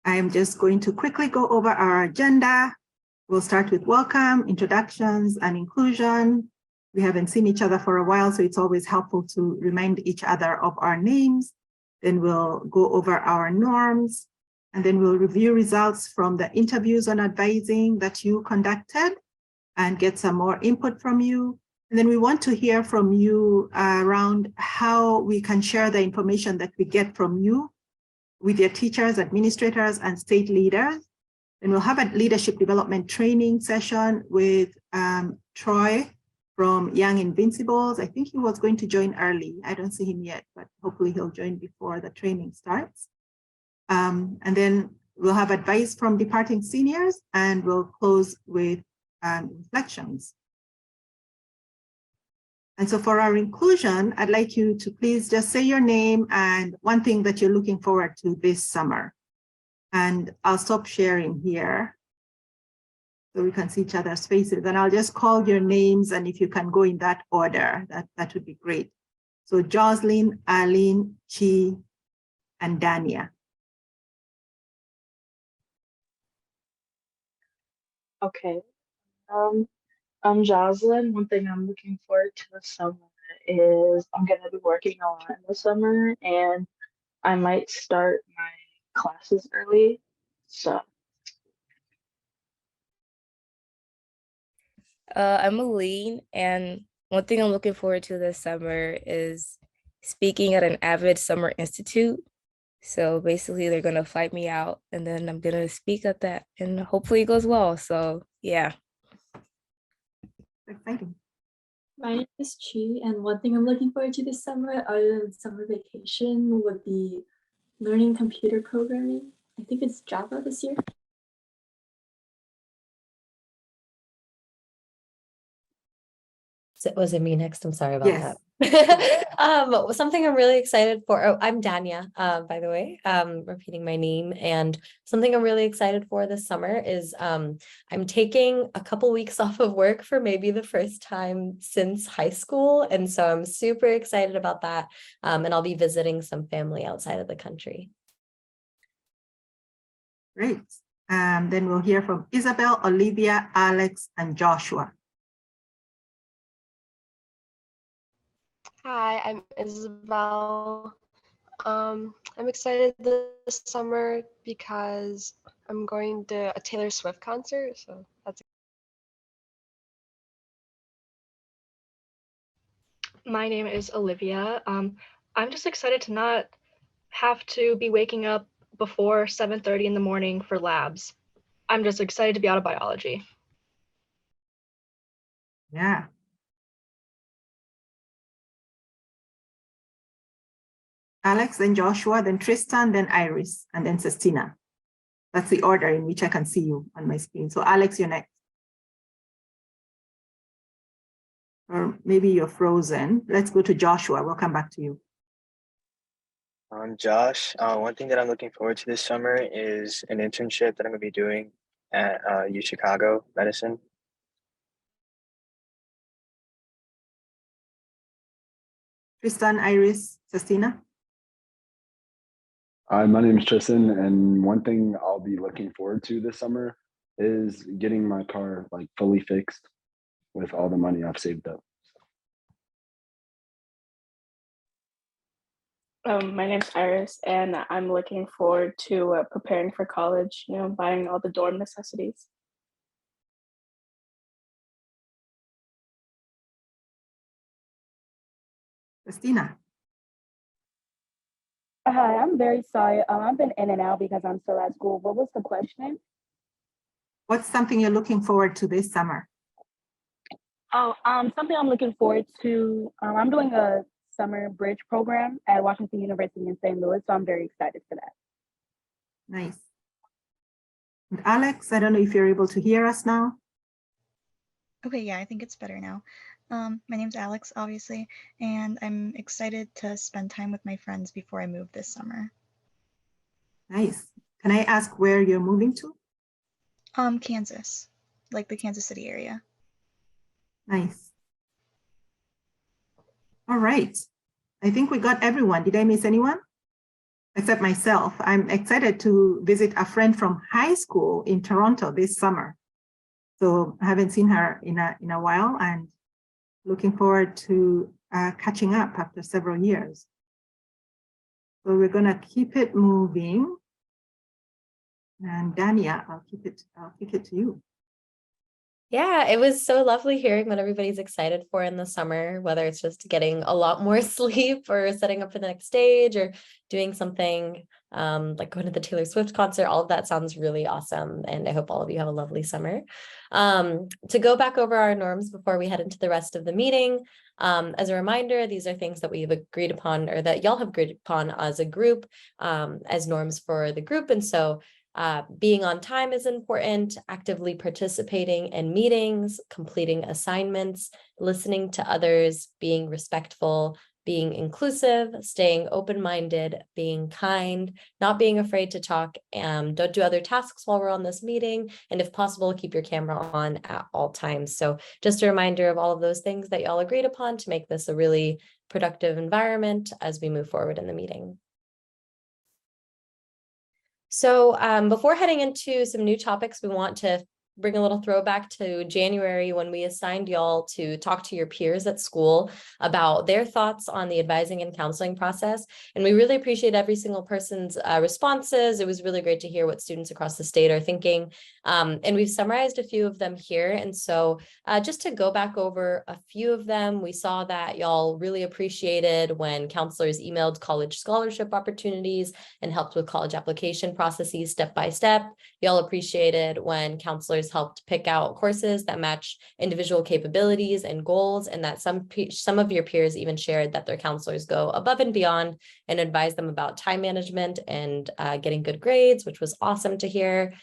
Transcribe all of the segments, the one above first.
I am just going to quickly go over our agenda. We'll start with welcome, introductions, and inclusion. We haven't seen each other for a while, so it's always helpful to remind each other of our names. Then we'll go over our norms, and then we'll review results from the interviews on advising that you conducted and get some more input from you. And then we want to hear from you around how we can share the information that we get from you with your teachers, administrators, and state leaders. And we'll have a leadership development training session with Troy from Young Invincibles. I think he was going to join early. I don't see him yet, but hopefully he'll join before the training starts. And then we'll have advice from departing seniors, and we'll close with reflections. And so for our inclusion, I'd like you to please just say your name and one thing that you're looking forward to this summer. And I'll stop sharing here so we can see each other's faces. And I'll just call your names, and if you can go in that order, that would be great. So Jocelyn, Arlene, Chi, and Dania. Okay. I'm Jocelyn. One thing I'm looking forward to this summer is I'm going to be working a lot in the summer, and I might start my classes early. So I'm Aline, and one thing I'm looking forward to this summer is speaking at an Avid Summer Institute. So basically, they're gonna flight me out, and then I'm gonna speak at that, and hopefully it goes well. So yeah. Exciting. My name is Chi, and one thing I'm looking forward to this summer, other than summer vacation, would be learning computer programming. I think it's Java this year. So was it me next? I'm sorry about Yes. that. Something I'm really excited for. Oh, I'm Dania, by the way, repeating my name. And something I'm really excited for this summer is I'm taking a couple weeks off of work for maybe the first time since high school. And so I'm super excited about that. And I'll be visiting some family outside of the country. Great. Then we'll hear from Isabel, Olivia, Alex, and Joshua. Hi, I'm Isabel. I'm excited this summer because I'm going to a Taylor Swift concert, so that's. My name is Olivia. I'm just excited to not have to be waking up before 7:30 in the morning for labs. I'm just excited to be out of biology. Yeah. Alex, then Joshua, then Tristan, then Iris, and then Sestina. That's the order in which I can see you on my screen. So Alex, you're next. Or maybe you're frozen. Let's go to Joshua. We'll come back to you. I'm Josh. One thing that I'm looking forward to this summer is an internship that I'm going to be doing at UChicago Medicine. Tristan, Iris, Sestina. Hi, my name is Tristan, and one thing I'll be looking forward to this summer is getting my car like fully fixed with all the money I've saved up. my name's Iris, and I'm looking forward to preparing for college, buying all the dorm necessities. Christina. Hi, I'm very sorry. I've been in and out because I'm still at school. What was the question? What's something you're looking forward to this summer? Oh, something I'm looking forward to. I'm doing a summer bridge program at Washington University in St. Louis, so I'm very excited for that. Nice. And Alex, I don't know if you're able to hear us now. Okay, yeah, I think it's better now. My name's Alex, obviously, and I'm excited to spend time with my friends before I move this summer. Nice. Can I ask where you're moving to? Kansas, like the Kansas City area. Nice. All right. I think we got everyone. Did I miss anyone? except myself. I'm excited to visit a friend from high school in Toronto this summer. So I haven't seen her in a while, and looking forward to catching up after several years. So we're gonna keep it moving. And Dania, I'll kick it to you. Yeah, it was so lovely hearing what everybody's excited for in the summer, whether it's just getting a lot more sleep or setting up for the next stage or doing something like going to the Taylor Swift concert. All of that sounds really awesome. And I hope all of you have a lovely summer. To go back over our norms before we head into the rest of the meeting, as a reminder, these are things that we've agreed upon or that y'all have agreed upon as a group, as norms for the group. And so being on time is important, actively participating in meetings, completing assignments, listening to others, being respectful, being inclusive, staying open-minded, being kind, not being afraid to talk, don't do other tasks while we're on this meeting, and if possible, keep your camera on at all times. So just a reminder of all of those things that y'all agreed upon to make this a really productive environment as we move forward in the meeting. So before heading into some new topics, we want to bring a little throwback to January when we assigned y'all to talk to your peers at school about their thoughts on the advising and counseling process. And we really appreciate every single person's responses. It was really great to hear what students across the state are thinking. And we've summarized a few of them here. And so just to go back over a few of them, we saw that y'all really appreciated when counselors emailed college scholarship opportunities and helped with college application processes step by step. Y'all appreciated when counselors helped pick out courses that match individual capabilities and goals, and that some of your peers even shared that their counselors go above and beyond and advise them about time management and getting good grades, which was awesome to hear.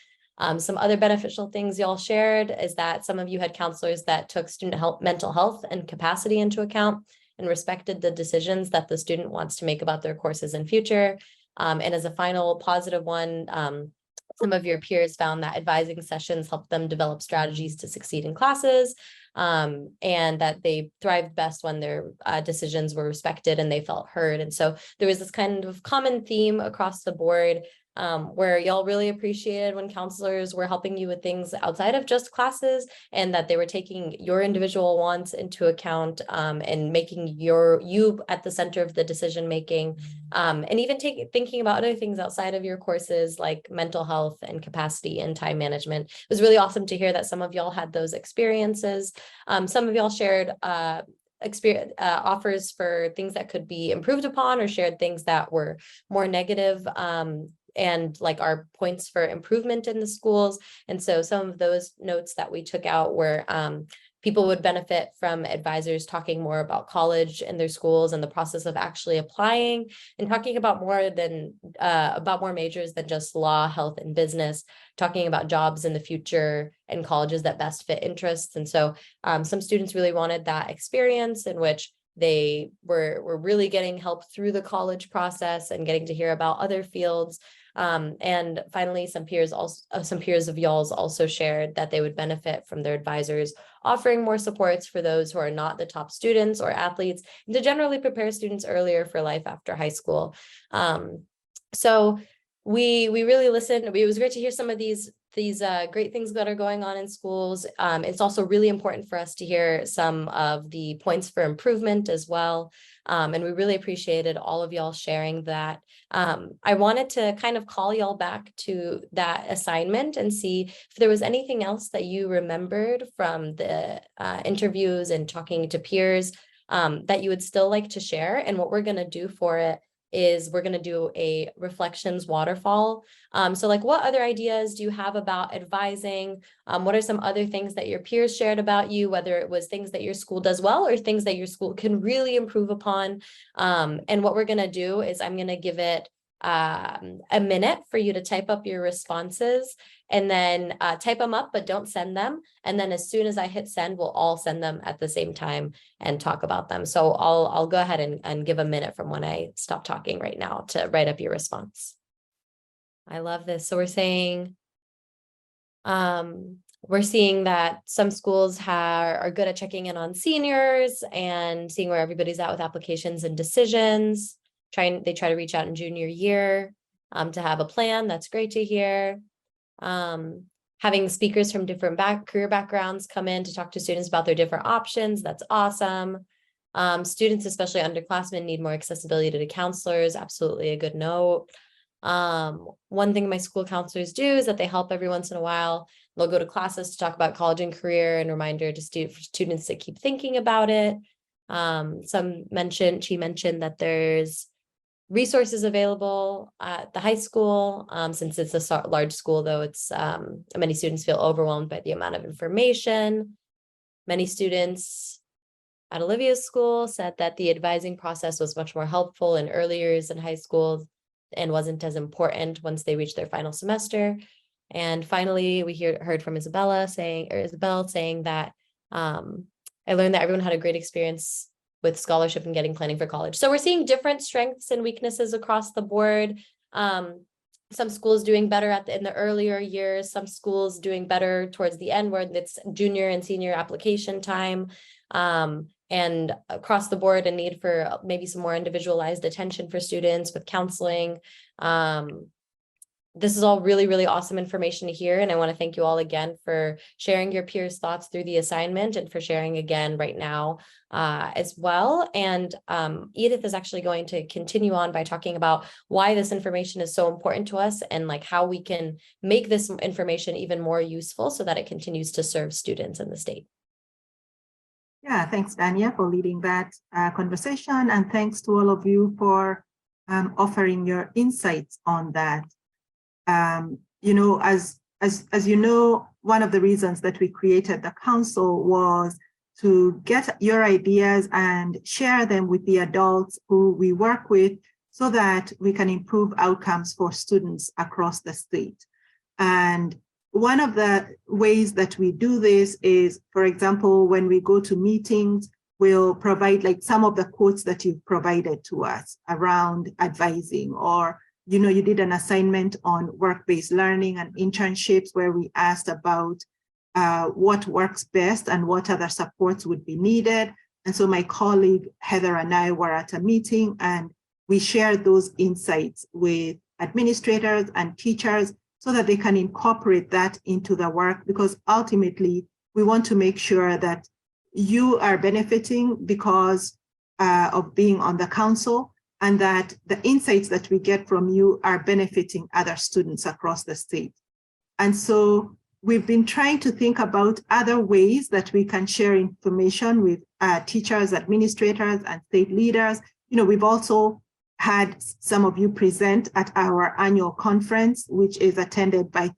Some other beneficial things y'all shared is that some of you had counselors that took mental health and capacity into account and respected the decisions that the student wants to make about their courses in future. And as a final positive one, some of your peers found that advising sessions helped them develop strategies to succeed in classes, and that they thrived best when their decisions were respected and they felt heard. And so there was this kind of common theme across the board where y'all really appreciated when counselors were helping you with things outside of just classes, and that they were taking your individual wants into account and making you at the center of the decision making, and even thinking about other things outside of your courses like mental health and capacity and time management. It was really awesome to hear that some of y'all had those experiences. Some of y'all shared offers for things that could be improved upon, or shared things that were more negative and like our points for improvement in the schools. And so some of those notes that we took out were people would benefit from advisors talking more about college and their schools and the process of actually applying, and talking about more majors than just law, health, and business, talking about jobs in the future and colleges that best fit interests. And so some students really wanted that experience in which they were really getting help through the college process and getting to hear about other fields. And finally, some peers of y'all's also shared that they would benefit from their advisors offering more supports for those who are not the top students or athletes, and to generally prepare students earlier for life after high school. So we really listened. It was great to hear some of these great things that are going on in schools. It's also really important for us to hear some of the points for improvement as well. And we really appreciated all of y'all sharing that. I wanted to kind of call y'all back to that assignment and see if there was anything else that you remembered from the interviews and talking to peers that you would still like to share. And what we're going to do for it is we're going to do a reflections waterfall. So like, what other ideas do you have about advising? What are some other things that your peers shared about you, whether it was things that your school does well or things that your school can really improve upon? And what we're going to do is I'm going to give it a minute for you to type up your responses, and then type them up, but don't send them. And then as soon as I hit send, we'll all send them at the same time and talk about them. So I'll go ahead and give a minute from when I stop talking right now to write up your response. I love this. So we're saying, we're seeing that some schools are good at checking in on seniors and seeing where everybody's at with applications and decisions. They try to reach out in junior year to have a plan. That's great to hear. Having speakers from different career backgrounds come in to talk to students about their different options. That's awesome. Students, especially underclassmen, need more accessibility to counselors. Absolutely a good note. One thing my school counselors do is that they help every once in a while. They'll go to classes to talk about college and career and reminder to students to keep thinking about it. She mentioned that there's resources available at the high school. Since it's a large school, though, it's many students feel overwhelmed by the amount of information. Many students at Olivia's school said that the advising process was much more helpful in early years in high school and wasn't as important once they reached their final semester. And finally, we heard from Isabel saying that I learned that everyone had a great experience with scholarship and getting planning for college. So we're seeing different strengths and weaknesses across the board. Some schools doing better in the earlier years, some schools doing better towards the end where it's junior and senior application time. And across the board, a need for maybe some more individualized attention for students with counseling. This is all really, really awesome information to hear. And I want to thank you all again for sharing your peers' thoughts through the assignment and for sharing again right now as well. And Edith is actually going to continue on by talking about why this information is so important to us and like how we can make this information even more useful so that it continues to serve students in the state. Yeah, thanks, Dania, for leading that conversation. And thanks to all of you for offering your insights on that. You know, as you know, one of the reasons that we created the council was to get your ideas and share them with the adults who we work with so that we can improve outcomes for students across the state. And one of the ways that we do this is, for example, when we go to meetings, we'll provide like some of the quotes that you've provided to us around advising, or you know, you did an assignment on work-based learning and internships where we asked about what works best and what other supports would be needed. And so my colleague Heather and I were at a meeting and we shared those insights with administrators and teachers so that they can incorporate that into the work, because ultimately we want to make sure that you are benefiting because of being on the council, and that the insights that we get from you are benefiting other students across the state. And so we've been trying to think about other ways that we can share information with teachers, administrators, and state leaders. You know, we've also had some of you present at our annual conference, which is attended by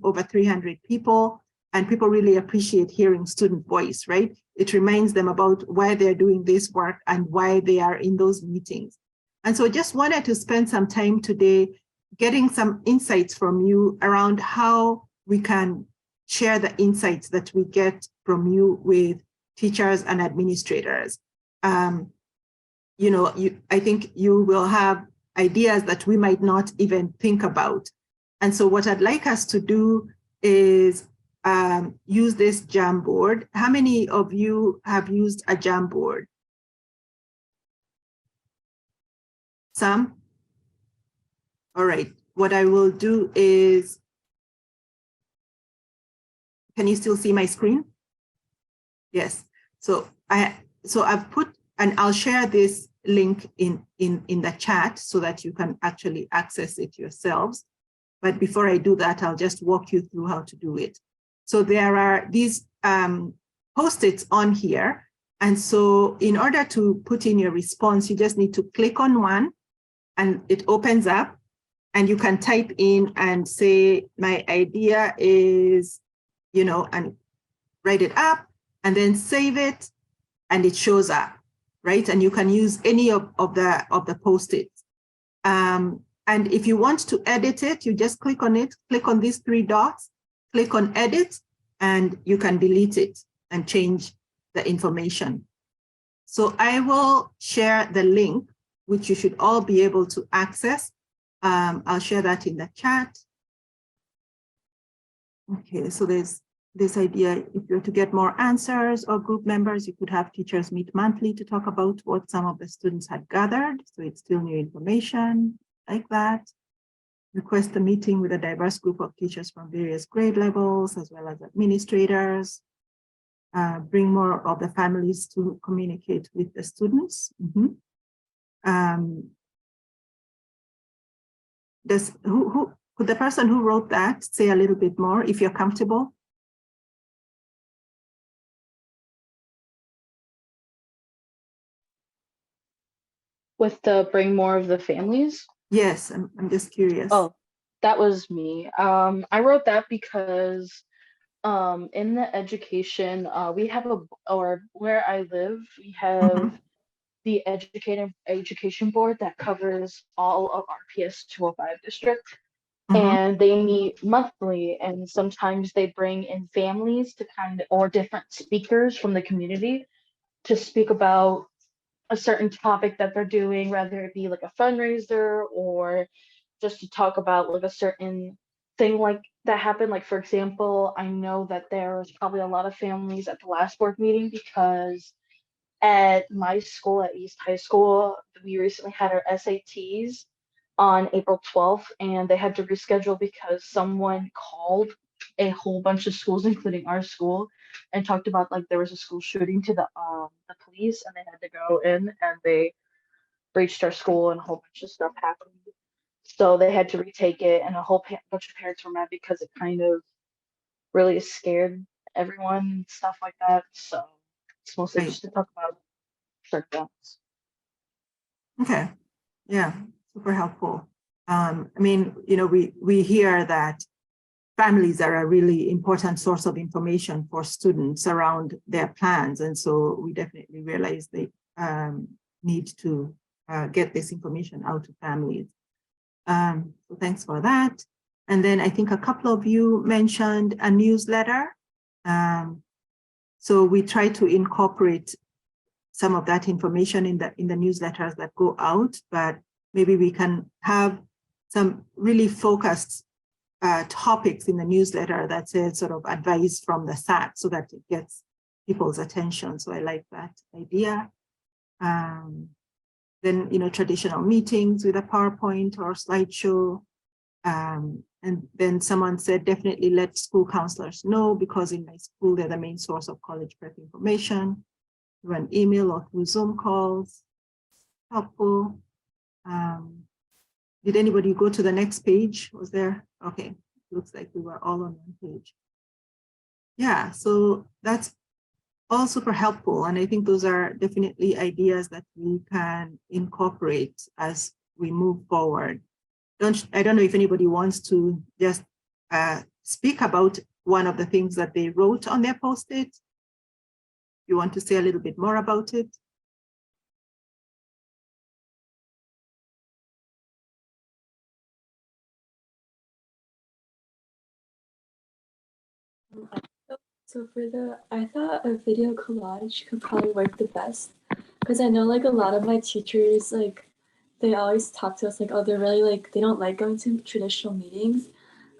over 300 people. And people really appreciate hearing student voice, right? It reminds them about why they're doing this work and why they are in those meetings. And so just wanted to spend some time today getting some insights from you around how we can share the insights that we get from you with teachers and administrators. You know, I think you will have ideas that we might not even think about. And so what I'd like us to do is use this Jamboard. How many of you have used a Jamboard? Some? All right, what I will do is, can you still see my screen? Yes, so I've put, and I'll share this link in the chat so that you can actually access it yourselves. But before I do that, I'll just walk you through how to do it. So there are these Post-its on here. And so in order to put in your response, you just need to click on one and it opens up and you can type in and say, my idea is, you know, and write it up and then save it and it shows up, right? And you can use any of the Post-its. And if you want to edit it, you just click on it, click on these three dots, click on edit, and you can delete it and change the information. So I will share the link, which you should all be able to access. I'll share that in the chat. Okay, so there's this idea, if you're to get more answers or group members, you could have teachers meet monthly to talk about what some of the students had gathered. So it's still new information like that. Request a meeting with a diverse group of teachers from various grade levels, as well as administrators. Bring more of the families to communicate with the students. Could the person who wrote that say a little bit more, if you're comfortable? With the bring more of the families. Yes, I'm just curious. Oh, that was me. I wrote that because in the education, we have or where I live, we have the education board that covers all of our PS 205 district. And they meet monthly, and sometimes they bring in families to or different speakers from the community to speak about a certain topic that they're doing, whether it be like a fundraiser or just to talk about like a certain thing like that happened. Like, for example, I know that there was probably a lot of families at the last board meeting because at my school, at East High School, we recently had our SATs on April 12th, and they had to reschedule because someone called a whole bunch of schools, including our school, and talked about like there was a school shooting to the police, and they had to go in and they breached our school and a whole bunch of stuff happened. So they had to retake it, and a whole bunch of parents were mad because it kind of really scared everyone and stuff like that. So it's mostly just to talk about certain things. Okay, yeah, super helpful. I mean, you know, we hear that families are a really important source of information for students around their plans. And so we definitely realize they need to get this information out to families. So thanks for that. And then I think a couple of you mentioned a newsletter. So we try to incorporate some of that information in the newsletters that go out, but maybe we can have some really focused topics in the newsletter that says sort of advice from the SAT so that it gets people's attention. So I like that idea. Then, you know, traditional meetings with a PowerPoint or slideshow. And then someone said, definitely let school counselors know, because in my school, they're the main source of college prep information, through an email or through Zoom calls. Helpful. Did anybody go to the next page? Was there? Okay, looks like we were all on one page. Yeah, so that's all super helpful. And I think those are definitely ideas that we can incorporate as we move forward. I don't know if anybody wants to just speak about one of the things that they wrote on their post-it. You want to say a little bit more about it? So I thought a video collage could probably work the best, because I know like a lot of my teachers, like they always talk to us like, oh, they're really like, they don't like going to traditional meetings.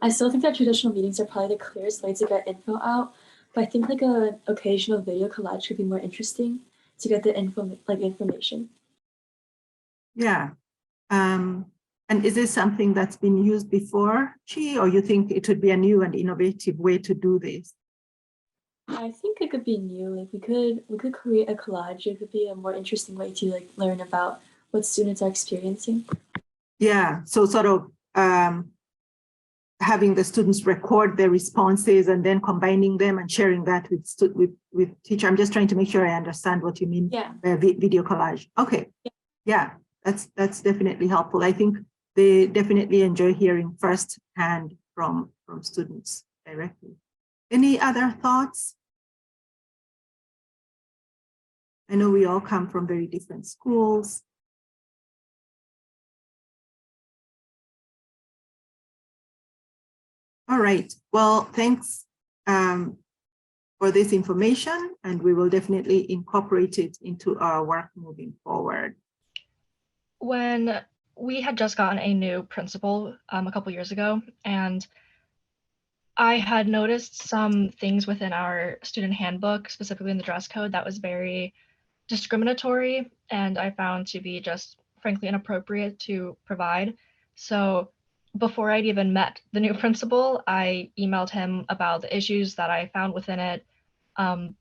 I still think that traditional meetings are probably the clearest way to get info out, but I think like an occasional video collage could be more interesting to get the information. Yeah. And is this something that's been used before, Chi, or you think it would be a new and innovative way to do this? I think it could be new. Like we could create a collage. It could be a more interesting way to like learn about what students are experiencing. Yeah, so sort of having the students record their responses and then combining them and sharing that with teacher. I'm just trying to make sure I understand what you mean by video collage. Okay, yeah, that's definitely helpful. I think they definitely enjoy hearing firsthand from students directly. Any other thoughts? I know we all come from very different schools. All right, well, thanks for this information, and we will definitely incorporate it into our work moving forward. When we had just gotten a new principal a couple years ago, and I had noticed some things within our student handbook, specifically in the dress code, that was very discriminatory and I found to be just frankly inappropriate to provide. So before I'd even met the new principal, I emailed him about the issues that I found within it.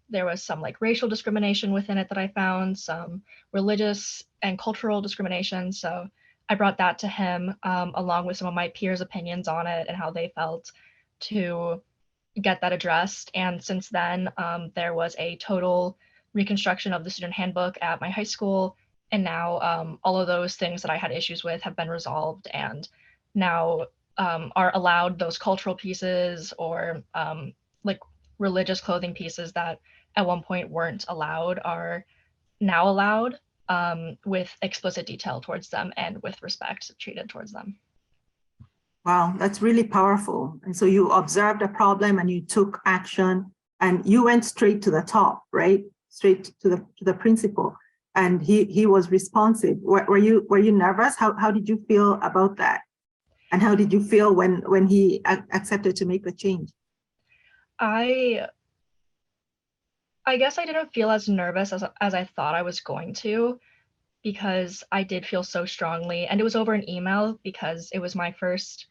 There was some like racial discrimination within it that I found, some religious and cultural discrimination. So I brought that to him along with some of my peers' opinions on it and how they felt to get that addressed. And since then, there was a total reconstruction of the student handbook at my high school. And now all of those things that I had issues with have been resolved and now are allowed. Those cultural pieces or like religious clothing pieces that at one point weren't allowed are now allowed with explicit detail towards them and with respect treated towards them. Wow, that's really powerful. And so you observed a problem and you took action and you went straight to the top, right? Straight to the principal, and he was responsive. Were you nervous? How did you feel about that? And how did you feel when he accepted to make the change? I guess I didn't feel as nervous as I thought I was going to, because I did feel so strongly, and it was over an email because it was my first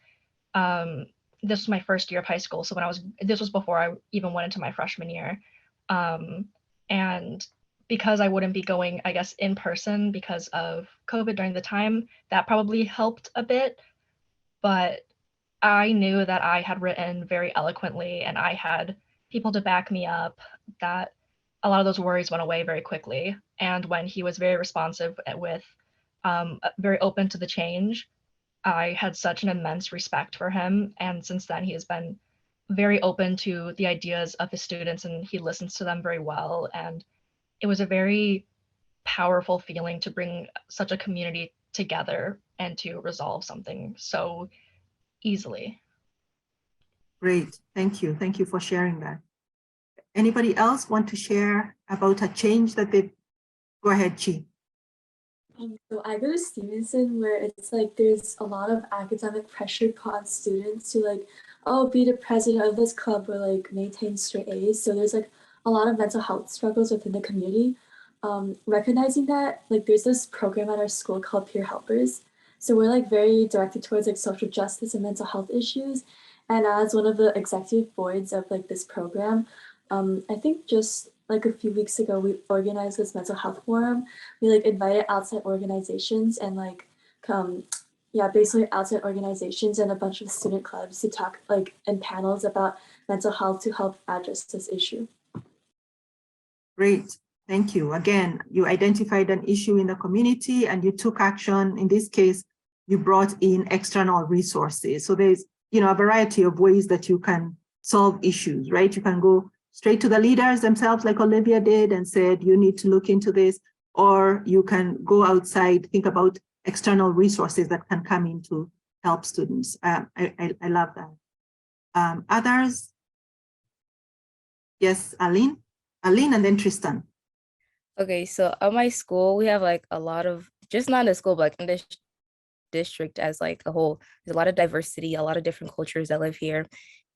this was my first year of high school. So this was before I even went into my freshman year. And because I wouldn't be going, I guess, in person because of COVID during the time, that probably helped a bit. But I knew that I had written very eloquently and I had people to back me up, that a lot of those worries went away very quickly. And when he was very responsive with very open to the change, I had such an immense respect for him. And since then, he has been very open to the ideas of his students and he listens to them very well. And it was a very powerful feeling to bring such a community together and to resolve something so easily. Great, thank you. Thank you for sharing that. Anybody else want to share about a change that they, go ahead, Chi. So I go to Stevenson where it's like there's a lot of academic pressure put on students to like, oh, be the president of this club or like maintain straight A's. So there's like a lot of mental health struggles within the community. Recognizing that, like there's this program at our school called Peer Helpers. So we're like very directed towards like social justice and mental health issues. And as one of the executive boards of like this program, I think just like a few weeks ago, we organized this mental health forum. We like invited outside organizations and like, basically outside organizations and a bunch of student clubs to talk like in panels about mental health to help address this issue. Great, thank you. Again, you identified an issue in the community and you took action. In this case, you brought in external resources. So there's, a variety of ways that you can solve issues, right? You can go straight to the leaders themselves, like Olivia did, and said, you need to look into this, or you can go outside, think about external resources that can come in to help students. I love that. Others? Yes, Aline, and then Tristan. Okay, so at my school, we have like a lot of, just not in the school, but like in this district as like a whole, there's a lot of diversity, a lot of different cultures that live here.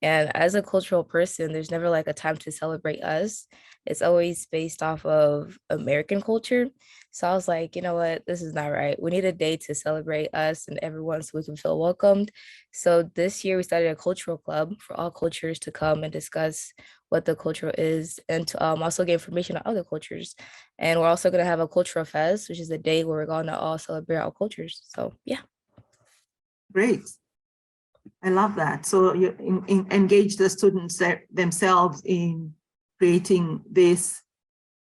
And as a cultural person, there's never like a time to celebrate us. It's always based off of American culture. So I was like, you know what, this is not right. We need a day to celebrate us and everyone so we can feel welcomed. So this year we started a cultural club for all cultures to come and discuss what the culture is and to also get information on other cultures. And we're also going to have a cultural fest, which is a day where we're going to all celebrate our cultures. So yeah. Great. I love that. So you engage the students themselves in creating this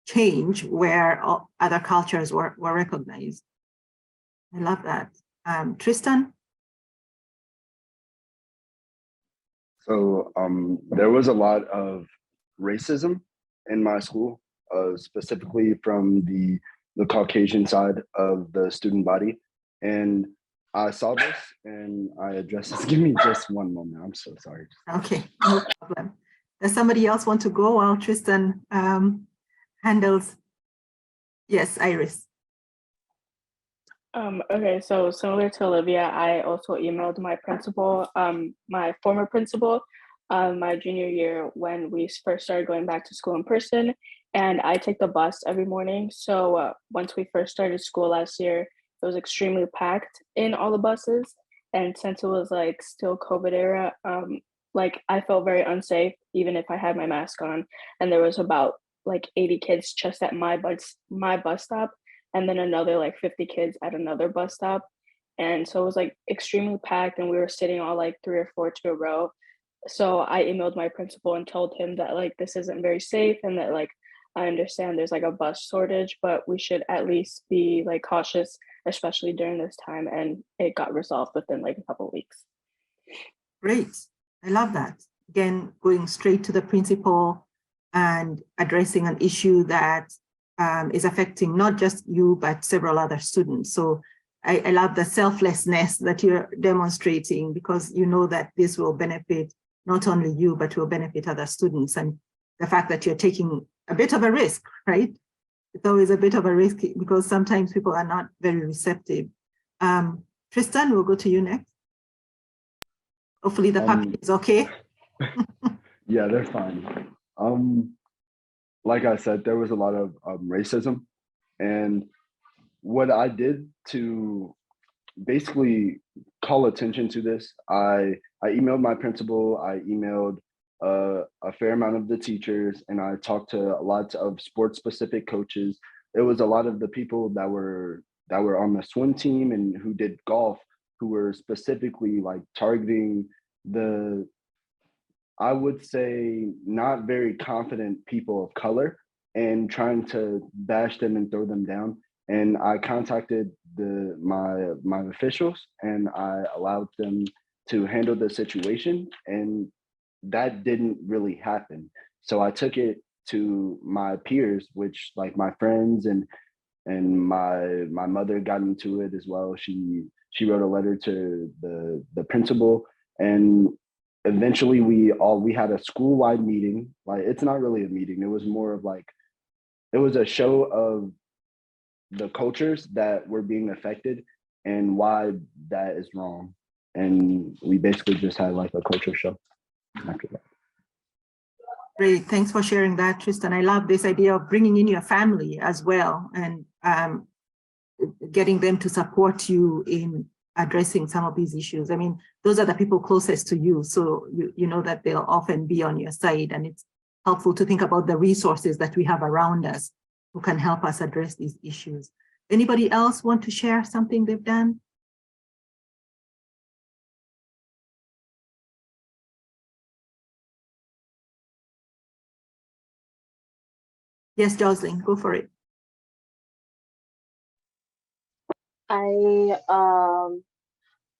change where other cultures were recognized. I love that. Tristan? So there was a lot of racism in my school, specifically from the Caucasian side of the student body. And I saw this and I addressed this. Give me just one moment. I'm so sorry. Okay, no problem. Does somebody else want to go while Tristan handles? Yes, Iris. Okay, so similar to Olivia, I also emailed my principal, my former principal, my junior year when we first started going back to school in person, and I take the bus every morning. So once we first started school last year, it was extremely packed in all the buses. And since it was like still COVID era, like I felt very unsafe even if I had my mask on. And there was about like 80 kids just at my bus stop, and then another like 50 kids at another bus stop. And so it was like extremely packed, and we were sitting all like 3 or 4 to a row. So I emailed my principal and told him that like this isn't very safe, and that like I understand there's like a bus shortage, but we should at least be like cautious, especially during this time. And it got resolved within like a couple of weeks. Great. I love that. Again, going straight to the principal and addressing an issue that is affecting not just you, but several other students. So I love the selflessness that you're demonstrating, because you know that this will benefit not only you, but will benefit other students. And the fact that you're taking a bit of a risk, right? It's always a bit of a risk because sometimes people are not very receptive. Tristan, we'll go to you next. Hopefully the puppy is okay. Yeah, they're fine. Like I said, there was a lot of racism, and what I did to basically call attention to this, I emailed my principal, I emailed a fair amount of the teachers, and I talked to lots of sports specific coaches. It was a lot of the people that were on the swim team and who did golf, who were specifically like targeting the, I would say, not very confident people of color and trying to bash them and throw them down. And I contacted my officials, and I allowed them to handle the situation, and that didn't really happen. So I took it to my peers, which like my friends and my mother got into it as well. She wrote a letter to the principal, and eventually we had a school-wide meeting. Like, it's not really a meeting, it was more of like, it was a show of the cultures that were being affected and why that is wrong. And we basically just had like a culture show after that. Great, thanks for sharing that, Tristan. I love this idea of bringing in your family as well, and getting them to support you in addressing some of these issues. I mean, those are the people closest to you, so you know that they'll often be on your side, and it's helpful to think about the resources that we have around us who can help us address these issues. Anybody else want to share something they've done? Yes, Jocelyn, go for it. I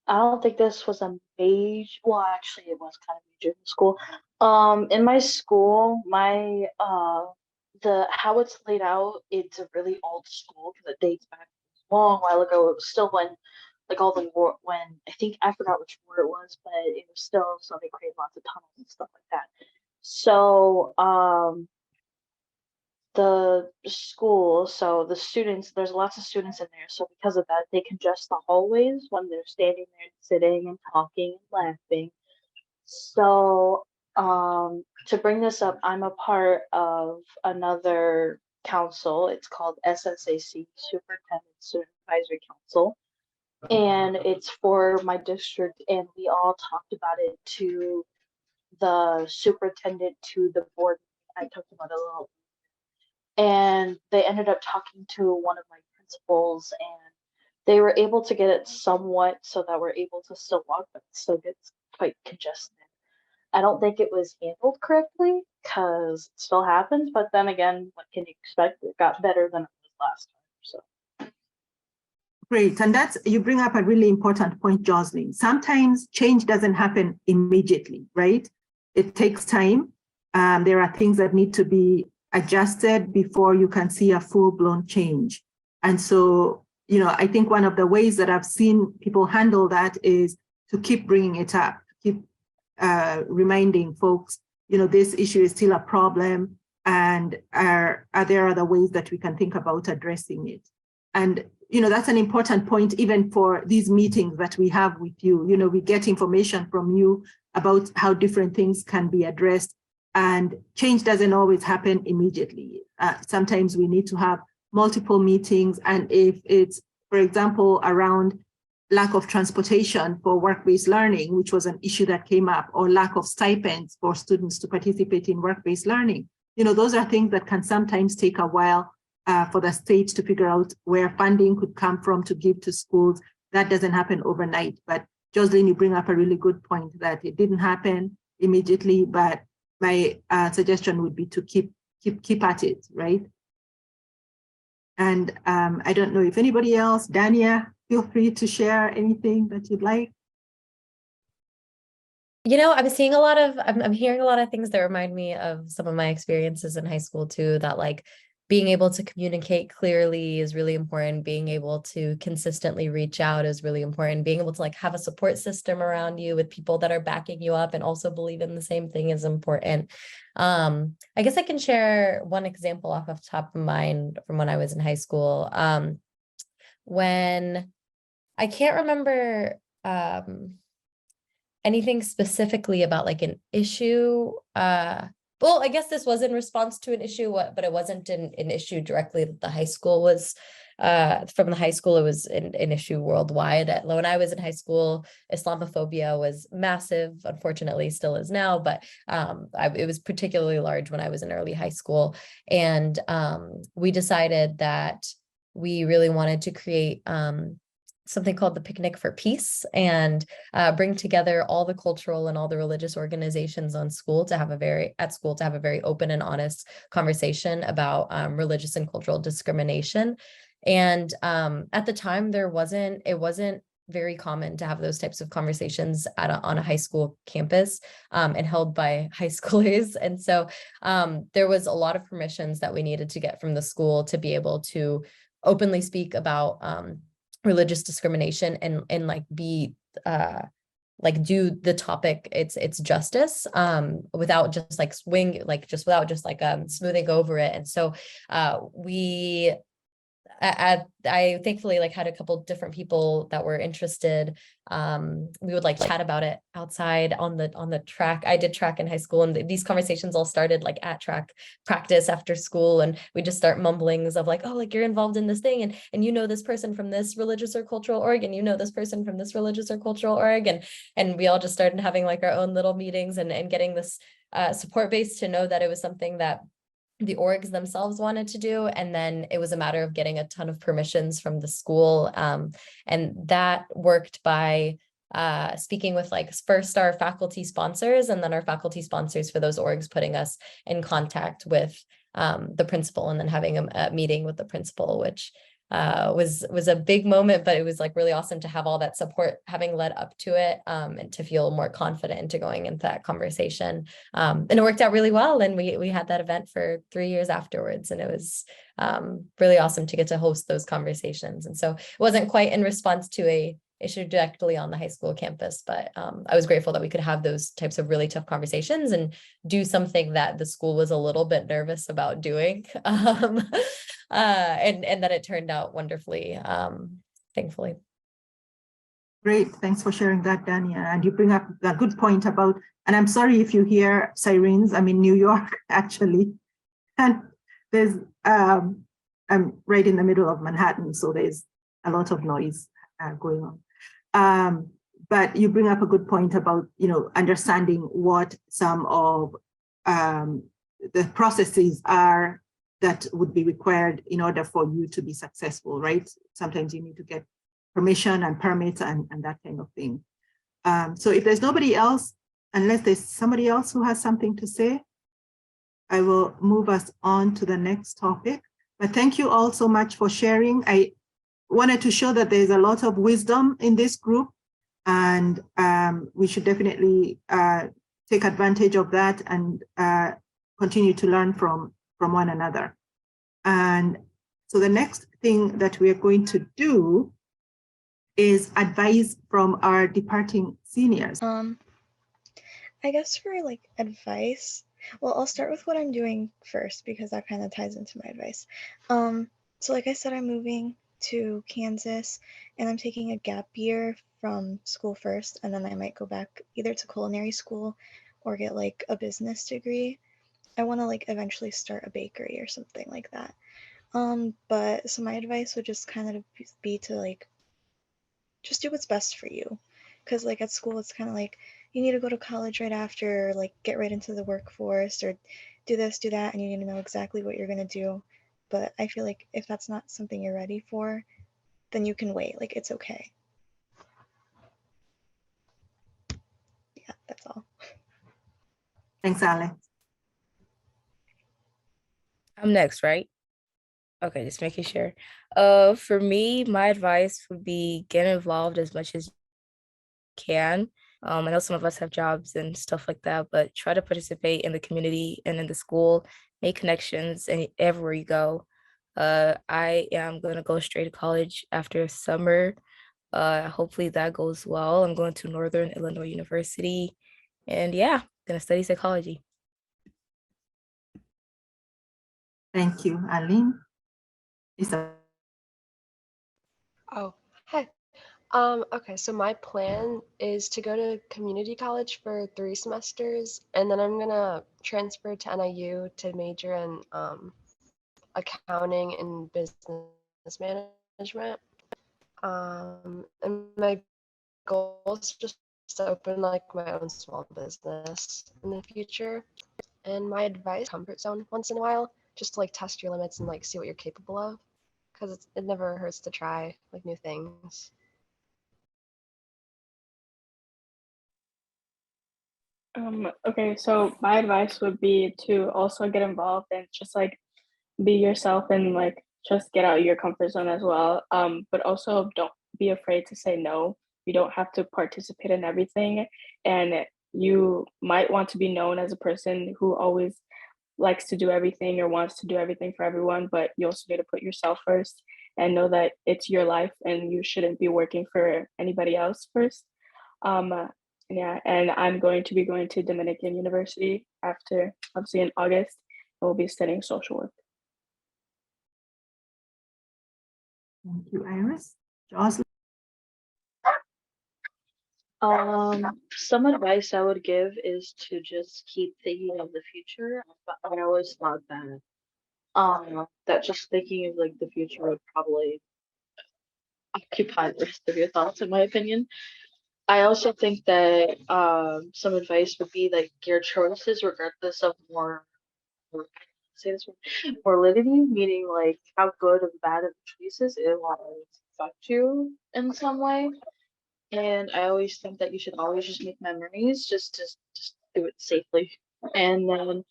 don't think this was a major, well, actually it was kind of major in school. In my school, my how it's laid out, it's a really old school because it dates back a long while ago. It was still when like all the war, when I think I forgot which war it was, but it was still, so they created lots of tunnels and stuff like that. So the school, so the students, there's lots of students in there, so because of that they congest the hallways when they're standing there and sitting and talking and laughing. So to bring this up, I'm a part of another council. It's called SSAC, Superintendent Student Advisory Council, and it's for my district, and we all talked about it to the superintendent, to the board. I talked about it a little, and they ended up talking to one of my principals, and they were able to get it somewhat so that we're able to still walk, but it still gets quite congested. I don't think it was handled correctly because it still happens, but then again, what can you expect? It got better than it was last time. So Great, and that's, you bring up a really important point, Jocelyn. Sometimes change doesn't happen immediately, right? It takes time. There are things that need to be adjusted before you can see a full-blown change. And so, you know, I think one of the ways that I've seen people handle that is to keep bringing it up, keep reminding folks, you know, this issue is still a problem, and are there other ways that we can think about addressing it? And, you know, that's an important point, even for these meetings that we have with you. You know, we get information from you about how different things can be addressed. And change doesn't always happen immediately. Sometimes we need to have multiple meetings. And if it's, for example, around lack of transportation for work-based learning, which was an issue that came up, or lack of stipends for students to participate in work-based learning, those are things that can sometimes take a while for the state to figure out where funding could come from to give to schools. That doesn't happen overnight. But Jocelyn, you bring up a really good point that it didn't happen immediately, but my suggestion would be to keep at it, right? And I don't know if anybody else, Dania, feel free to share anything that you'd like. I'm seeing a lot of, I'm hearing a lot of things that remind me of some of my experiences in high school too, that like being able to communicate clearly is really important. Being able to consistently reach out is really important. Being able to like have a support system around you with people that are backing you up and also believe in the same thing is important. I guess I can share one example off of the top of mind from when I was in high school. When I can't remember anything specifically about like an issue. Well, I guess this was in response to an issue, but it wasn't an issue directly that the high school was from the high school. It was an issue worldwide. When I was in high school, Islamophobia was massive, unfortunately still is now, but it was particularly large when I was in early high school. And we decided that we really wanted to create something called the Picnic for Peace, and bring together all the cultural and all the religious organizations at school to have a very open and honest conversation about religious and cultural discrimination. And at the time, it wasn't very common to have those types of conversations on a high school campus and held by high schoolers. And so there was a lot of permissions that we needed to get from the school to be able to openly speak about religious discrimination and like be like do the topic its justice without just like smoothing over it. And so I thankfully like had a couple different people that were interested. We would like chat about it outside on the track. I did track in high school, and these conversations all started like at track practice after school, and we just start mumblings of like, oh, like you're involved in this thing, and you know this person from this religious or cultural org, and you know this person from this religious or cultural org, and we all just started having like our own little meetings and getting this support base to know that it was something that the orgs themselves wanted to do. And then it was a matter of getting a ton of permissions from the school. And that worked by speaking with like first our faculty sponsors, and then our faculty sponsors for those orgs putting us in contact with the principal, and then having a meeting with the principal, which was a big moment, but it was like really awesome to have all that support having led up to it, and to feel more confident into going into that conversation. And it worked out really well. And we had that event for 3 years afterwards, and it was really awesome to get to host those conversations. And so it wasn't quite in response to a issue directly on the high school campus, but I was grateful that we could have those types of really tough conversations and do something that the school was a little bit nervous about doing, and that it turned out wonderfully, thankfully. Great, thanks for sharing that, Dania. And you bring up a good point about, and I'm sorry if you hear sirens. I'm in New York, actually, and there's, I'm right in the middle of Manhattan, so there's a lot of noise going on. But you bring up a good point about, understanding what some of the processes are that would be required in order for you to be successful, right? Sometimes you need to get permission and permits and that kind of thing. So if there's nobody else, unless there's somebody else who has something to say, I will move us on to the next topic. But thank you all so much for sharing. I wanted to show that there's a lot of wisdom in this group, and we should definitely take advantage of that and continue to learn from one another. And so the next thing that we are going to do is advice from our departing seniors. I guess for like advice, well, I'll start with what I'm doing first because that kind of ties into my advice. So like I said, I'm moving to Kansas, and I'm taking a gap year from school first, and then I might go back either to culinary school or get like a business degree. I want to like eventually start a bakery or something like that. But so my advice would just kind of be to like just do what's best for you. Because like at school, it's kind of like you need to go to college right after, or like get right into the workforce, or do this, do that, and you need to know exactly what you're gonna do. But I feel like if that's not something you're ready for, then you can wait. Like it's okay. Yeah, that's all. Thanks, Alex. I'm next, right? Okay, just making sure. For me, my advice would be get involved as much as you can. I know some of us have jobs and stuff like that, but try to participate in the community and in the school, make connections and everywhere you go. I am gonna go straight to college after summer. Hopefully that goes well. I'm going to Northern Illinois University, and yeah, gonna study psychology. Thank you, Aline. Lisa. Oh, hi. Okay, so my plan is to go to community college for 3 semesters, and then I'm gonna transfer to NIU to major in accounting and business management. And my goal is just to open like my own small business in the future. And my advice, comfort zone once in a while, just to like test your limits and like see what you're capable of, because it never hurts to try like new things. Okay, so my advice would be to also get involved and just like be yourself and like just get out of your comfort zone as well. But also don't be afraid to say no. You don't have to participate in everything, and you might want to be known as a person who always likes to do everything or wants to do everything for everyone, but you also need to put yourself first and know that it's your life and you shouldn't be working for anybody else first. Um, yeah, and I'm going to be going to Dominican University after, obviously in August. I will be studying social work. Thank you, Iris. Jocelyn. Some advice I would give is to just keep thinking of the future. I always thought that just thinking of like the future would probably occupy the rest of your thoughts, in my opinion. I also think that some advice would be like your choices, regardless of more say this word, validity, meaning like how good or bad of the choices, it will affect you in some way. And I always think that you should always just make memories, just do it safely. And then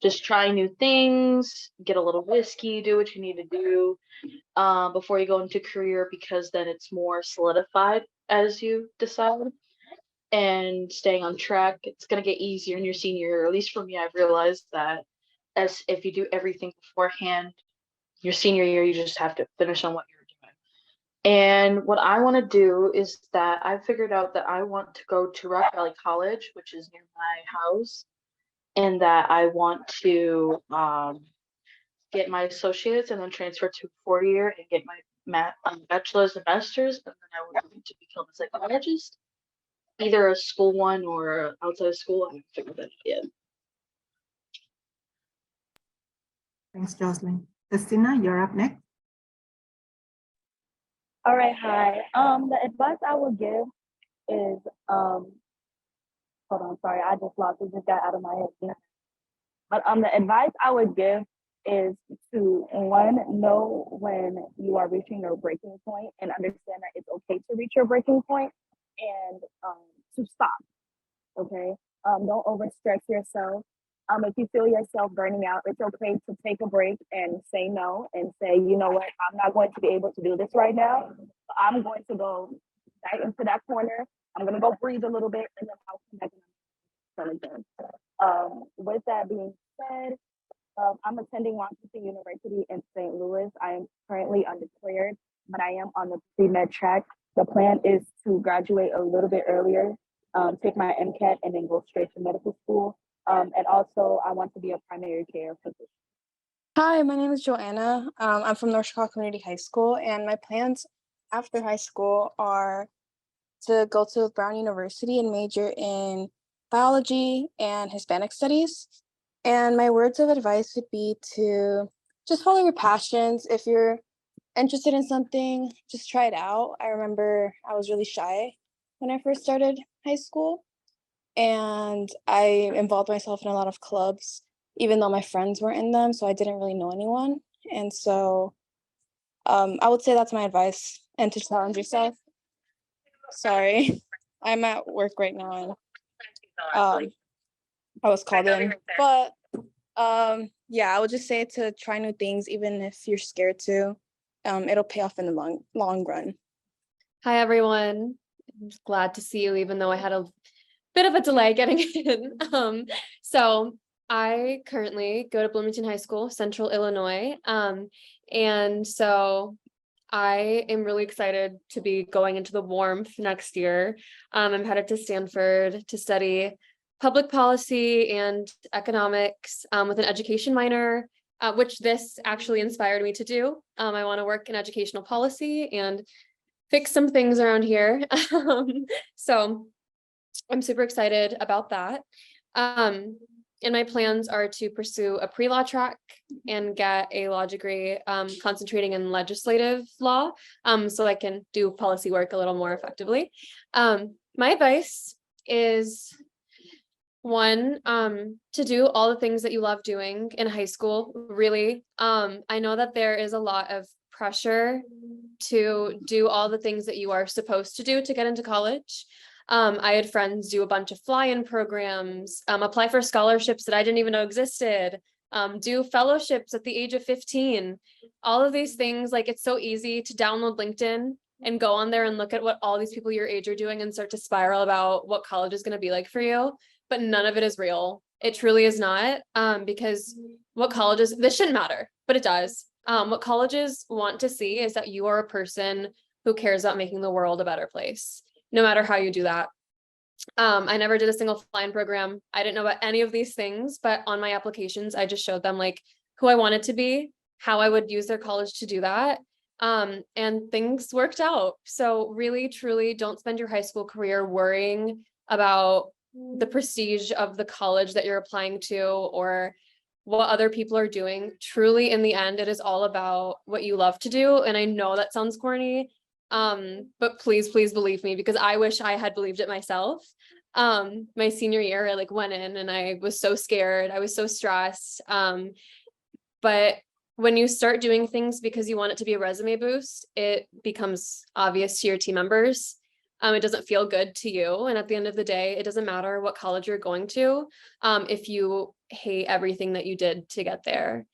just try new things, get a little risky, do what you need to do before you go into career, because then it's more solidified as you decide. And staying on track, it's gonna get easier in your senior year. At least for me, I've realized that as if you do everything beforehand, your senior year you just have to finish on what you're doing. And what I want to do is that I figured out that I want to go to Rock Valley College, which is near my house, and that I want to get my associates and then transfer to 4 year and get my bachelor's and master's, and then I would like to become a psychologist, either a school one or outside of school. I haven't figured that out yet. Thanks, Jocelyn. Christina, you're up next. All right, hi. The advice I would give is hold on, sorry, I just lost it, just got out of my head. But the advice I would give is to one, know when you are reaching your breaking point and understand that it's okay to reach your breaking point, and to stop. Okay. Don't overstress yourself. If you feel yourself burning out, it's okay to take a break and say no and say, you know what, I'm not going to be able to do this right now. I'm going to go back into that corner. I'm going to go breathe a little bit, and then I'll come back and again. With that being said, I'm attending Washington University in St. Louis. I am currently undeclared, but I am on the pre-med track. The plan is to graduate a little bit earlier, take my MCAT, and then go straight to medical school. And also, I want to be a primary care physician. Hi, my name is Joanna. I'm from North Chicago Community High School, and my plans after high school are to go to Brown University and major in biology and Hispanic studies. And my words of advice would be to just follow your passions. If you're interested in something, just try it out. I remember I was really shy when I first started high school, and I involved myself in a lot of clubs, even though my friends weren't in them, so I didn't really know anyone. And so I would say that's my advice, and to challenge yourself. Sorry, I'm at work right now, and I was called in. But yeah, I would just say to try new things, even if you're scared to. It'll pay off in the long run. Hi, everyone. I'm just glad to see you, even though I had a bit of a delay getting in. So I currently go to Bloomington High School, Central Illinois. And so I am really excited to be going into the warmth next year. I'm headed to Stanford to study public policy and economics with an education minor, which this actually inspired me to do. I want to work in educational policy and fix some things around here. So I'm super excited about that. And my plans are to pursue a pre-law track and get a law degree concentrating in legislative law, so I can do policy work a little more effectively. My advice is one, to do all the things that you love doing in high school, really. I know that there is a lot of pressure to do all the things that you are supposed to do to get into college. I had friends do a bunch of fly-in programs, apply for scholarships that I didn't even know existed, do fellowships at the age of 15. All of these things, like it's so easy to download LinkedIn and go on there and look at what all these people your age are doing and start to spiral about what college is going to be like for you. But none of it is real. It truly is not, because what colleges, this shouldn't matter, but it does. What colleges want to see is that you are a person who cares about making the world a better place, no matter how you do that. I never did a single fly-in program. I didn't know about any of these things, but on my applications, I just showed them like who I wanted to be, how I would use their college to do that. And things worked out. So really, truly don't spend your high school career worrying about the prestige of the college that you're applying to or what other people are doing. Truly, in the end, it is all about what you love to do. And I know that sounds corny, but please believe me, because I wish I had believed it myself. My senior year, I like went in and I was so scared. I was so stressed. But when you start doing things because you want it to be a resume boost, it becomes obvious to your team members. It doesn't feel good to you. And at the end of the day, it doesn't matter what college you're going to, if you hate everything that you did to get there.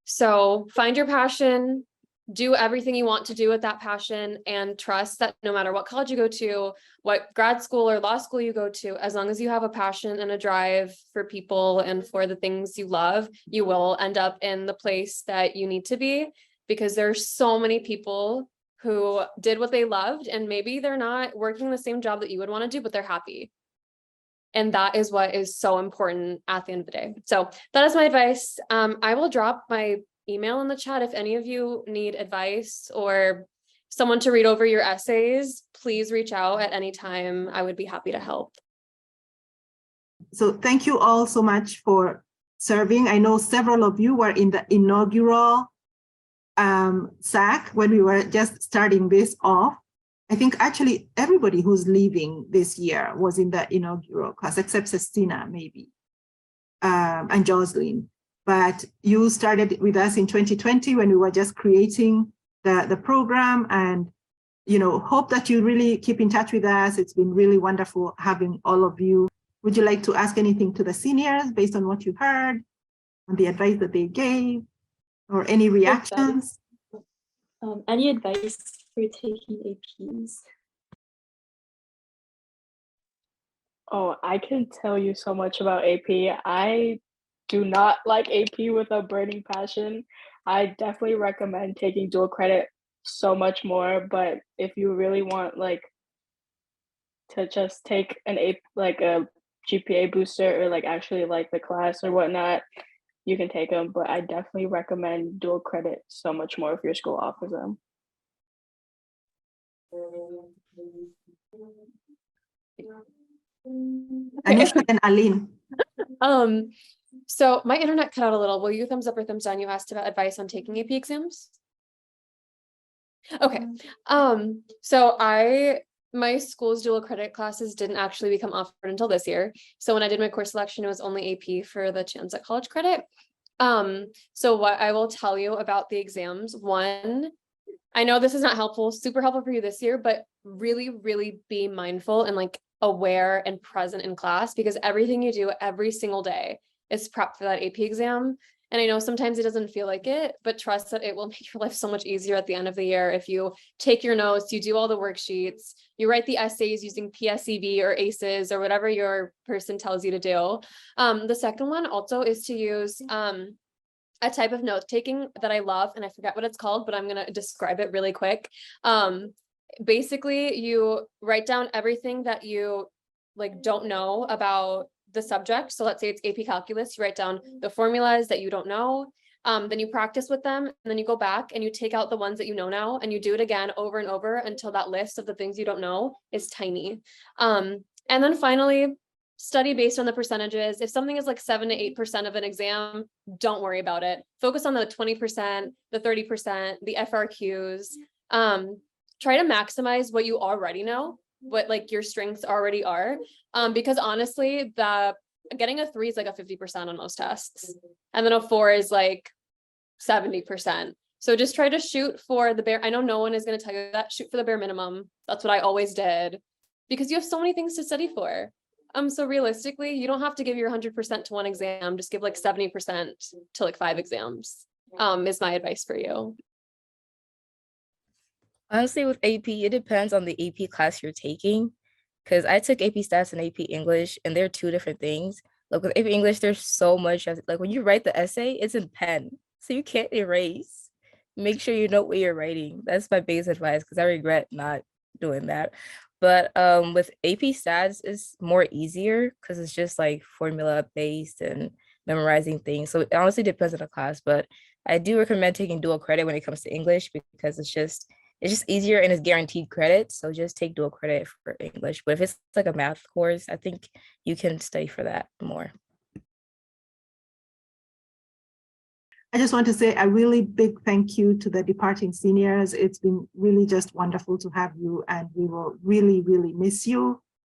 So find your passion, do everything you want to do with that passion, and trust that no matter what college you go to, what grad school or law school you go to, as long as you have a passion and a drive for people and for the things you love, you will end up in the place that you need to be, because there's so many people who did what they loved and maybe they're not working the same job that you would want to do, but they're happy. And that is what is so important at the end of the day. So that is my advice. I will drop my email in the chat if any of you need advice or someone to read over your essays. Please reach out at any time. I would be happy to help. So thank you all so much for serving. I know several of you were in the inaugural SAC when we were just starting this off. I think actually everybody who's leaving this year was in the inaugural class, except Sestina maybe, and Jocelyn. But you started with us in 2020 when we were just creating the program, and hope that you really keep in touch with us. It's been really wonderful having all of you. Would you like to ask anything to the seniors based on what you heard, on the advice that they gave, or any reactions? Any advice for taking APs? Oh, I can tell you so much about AP. I do not like AP with a burning passion. I definitely recommend taking dual credit so much more, but if you really want to just take an AP, like a GPA booster, or actually like the class or whatnot, you can take them, but I definitely recommend dual credit so much more if your school offers them. Anisha and Aline. So my internet cut out a little. Will you thumbs up or thumbs down? You asked about advice on taking AP exams. Okay. So my school's dual credit classes didn't actually become offered until this year. So when I did my course selection, it was only AP for the Chance at College credit. So what I will tell you about the exams, one, I know this is not helpful, super helpful for you this year, but really, really be mindful and like aware and present in class, because everything you do every single day is prep for that AP exam. And I know sometimes it doesn't feel like it, but trust that it will make your life so much easier at the end of the year. If you take your notes, you do all the worksheets, you write the essays using PSEB or ACEs or whatever your person tells you to do. The second one also is to use a type of note taking that I love, and I forget what it's called, but I'm going to describe it really quick. Basically, you write down everything that you like don't know about the subject. So let's say it's AP calculus, you write down the formulas that you don't know. Then you practice with them, and then you go back and you take out the ones that you know now, and you do it again over and over until that list of the things you don't know is tiny. And then finally, study based on the percentages. If something is like 7 to 8% of an exam, don't worry about it. Focus on the 20%, the 30%, the FRQs. Try to maximize what you already know, what like your strengths already are. Because honestly, getting a 3 is like a 50% on most tests. And then a 4 is like 70%. So just try to shoot for the bare, I know no one is going to tell you that, shoot for the bare minimum. That's what I always did, because you have so many things to study for. So realistically, you don't have to give your 100% to one exam, just give like 70% to like 5 exams, is my advice for you. Honestly, with AP, it depends on the AP class you're taking. Because I took AP Stats and AP English, and they're two different things. Like with AP English, there's so much, like when you write the essay, it's in pen, so you can't erase. Make sure you know what you're writing. That's my biggest advice, because I regret not doing that. But with AP Stats, it's more easier because it's just like formula based and memorizing things. So it honestly depends on the class, but I do recommend taking dual credit when it comes to English, because it's just easier and it's guaranteed credit. So just take dual credit for English. But if it's like a math course, I think you can study for that more. I just want to say a really big thank you to the departing seniors. It's been really just wonderful to have you, and we will really, really miss you.